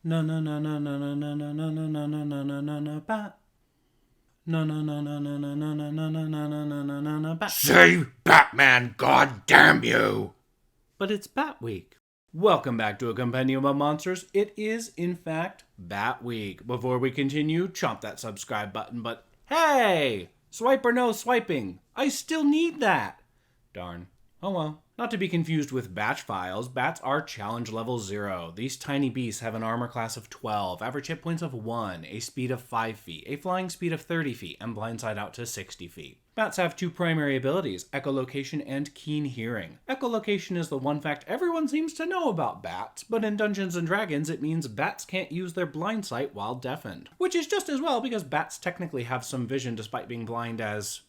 No no no no no no no no no no no no no no no no bat. No no no no no no no no no no no no no no no bat. Say Batman, god damn you! But it's Bat Week. Welcome back to a compendium of monsters. It is, in fact, Bat Week. Before we continue, chomp that subscribe button, but hey! Swipe or no swiping? I still need that! Darn. Oh well. Not to be confused with batch files, bats are challenge level 0. These tiny beasts have an armor class of 12, average hit points of 1, a speed of 5 feet, a flying speed of 30 feet, and blindside out to 60 feet. Bats have two primary abilities, echolocation and keen hearing. Echolocation is the one fact everyone seems to know about bats, but in Dungeons & Dragons it means bats can't use their blind sight while deafened. Which is just as well because bats technically have some vision despite being blind as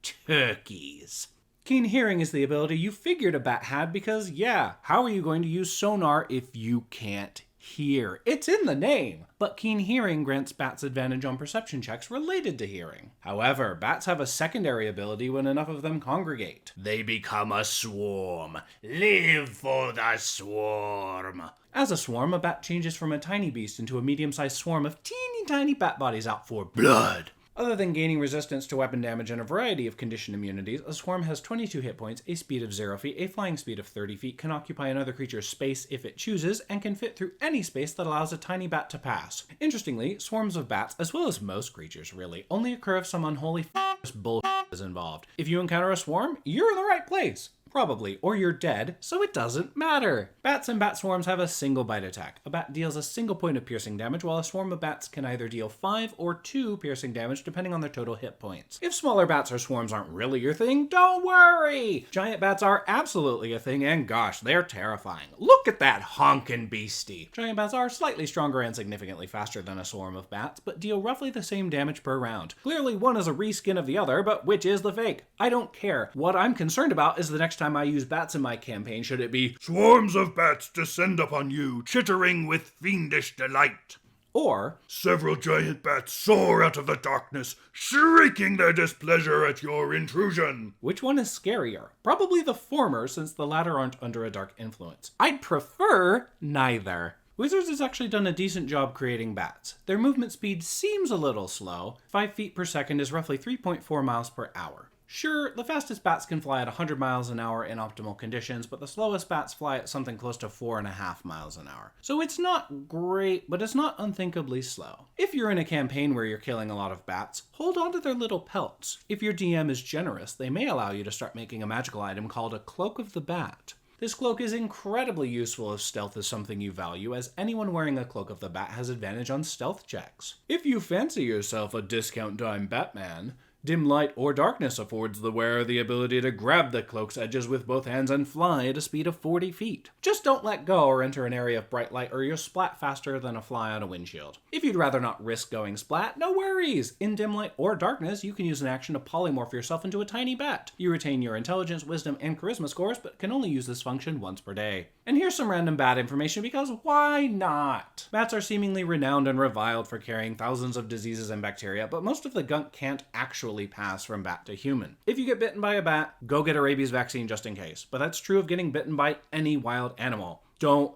turkeys. Keen hearing is the ability you figured a bat had because, yeah, how are you going to use sonar if you can't hear? It's in the name! But keen hearing grants bats advantage on perception checks related to hearing. However, bats have a secondary ability when enough of them congregate. They become a swarm. Live for the swarm. As a swarm, a bat changes from a tiny beast into a medium-sized swarm of teeny tiny bat bodies out for blood. Other than gaining resistance to weapon damage and a variety of conditioned immunities, a swarm has 22 hit points, a speed of 0 feet, a flying speed of 30 feet, can occupy another creature's space if it chooses, and can fit through any space that allows a tiny bat to pass. Interestingly, swarms of bats, as well as most creatures really, only occur if some unholy bullshit is involved. If you encounter a swarm, you're in the right place. Probably, or you're dead, so it doesn't matter. Bats and bat swarms have a single bite attack. A bat deals a single point of piercing damage, while a swarm of bats can either deal 5 or 2 piercing damage depending on their total hit points. If smaller bats or swarms aren't really your thing, don't worry! Giant bats are absolutely a thing, and gosh, they're terrifying. Look at that honkin' beastie! Giant bats are slightly stronger and significantly faster than a swarm of bats, but deal roughly the same damage per round. Clearly one is a reskin of the other, but which is the fake? I don't care. What I'm concerned about is the next time I use bats in my campaign, should it be Swarms of bats descend upon you, chittering with fiendish delight. Or several giant bats soar out of the darkness, shrieking their displeasure at your intrusion. Which one is scarier? Probably the former, since the latter aren't under a dark influence. I'd prefer neither. Wizards has actually done a decent job creating bats. Their movement speed seems a little slow. 5 feet per second is roughly 3.4 miles per hour. Sure, the fastest bats can fly at 100 miles an hour in optimal conditions, but the slowest bats fly at something close to 4.5 miles an hour. So it's not great, but it's not unthinkably slow. If you're in a campaign where you're killing a lot of bats, hold on to their little pelts. If your DM is generous, they may allow you to start making a magical item called a Cloak of the Bat. This cloak is incredibly useful if stealth is something you value, as anyone wearing a Cloak of the Bat has advantage on stealth checks. If you fancy yourself a discount dime Batman, dim light or darkness affords the wearer the ability to grab the cloak's edges with both hands and fly at a speed of 40 feet. Just don't let go or enter an area of bright light or you'll splat faster than a fly on a windshield. If you'd rather not risk going splat, no worries! In dim light or darkness, you can use an action to polymorph yourself into a tiny bat. You retain your intelligence, wisdom, and charisma scores, but can only use this function once per day. And here's some random bat information because why not? Bats are seemingly renowned and reviled for carrying thousands of diseases and bacteria, but most of the gunk can't actually pass from bat to human. If you get bitten by a bat, go get a rabies vaccine just in case. But that's true of getting bitten by any wild animal. Don't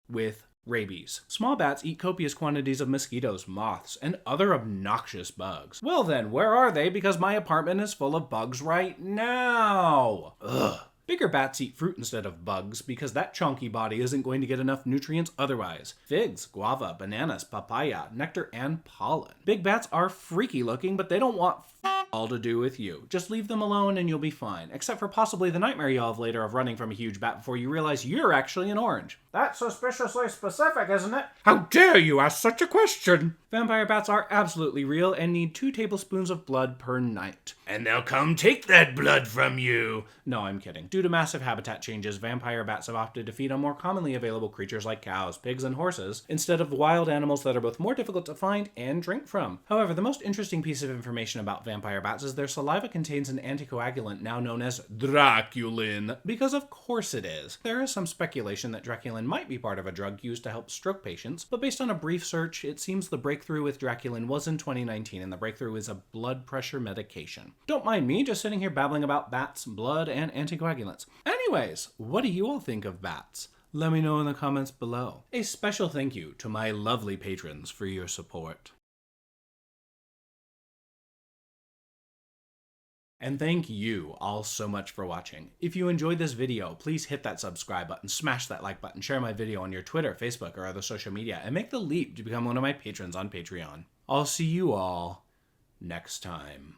with rabies. Small bats eat copious quantities of mosquitoes, moths, and other obnoxious bugs. Well then, where are they? Because my apartment is full of bugs right now. Ugh. Bigger bats eat fruit instead of bugs because that chunky body isn't going to get enough nutrients otherwise. Figs, guava, bananas, papaya, nectar, and pollen. Big bats are freaky looking, but they don't want all to do with you. Just leave them alone and you'll be fine. Except for possibly the nightmare you'll have later of running from a huge bat before you realize you're actually an orange. That's suspiciously specific, isn't it? How dare you ask such a question? Vampire bats are absolutely real and need 2 tablespoons of blood per night. And they'll come take that blood from you. No, I'm kidding. Due to massive habitat changes, vampire bats have opted to feed on more commonly available creatures like cows, pigs, and horses, instead of wild animals that are both more difficult to find and drink from. However, the most interesting piece of information about vampire bats is their saliva contains an anticoagulant now known as Draculin, because of course it is. There is some speculation that Draculin might be part of a drug used to help stroke patients, but based on a brief search, it seems the breakthrough with Draculin was in 2019, and the breakthrough is a blood pressure medication. Don't mind me just sitting here babbling about bats, blood, and anticoagulants. Anyways, what do you all think of bats? Let me know in the comments below. A special thank you to my lovely patrons for your support. And thank you all so much for watching. If you enjoyed this video, please hit that subscribe button, smash that like button, share my video on your Twitter, Facebook, or other social media, and make the leap to become one of my patrons on Patreon. I'll see you all next time.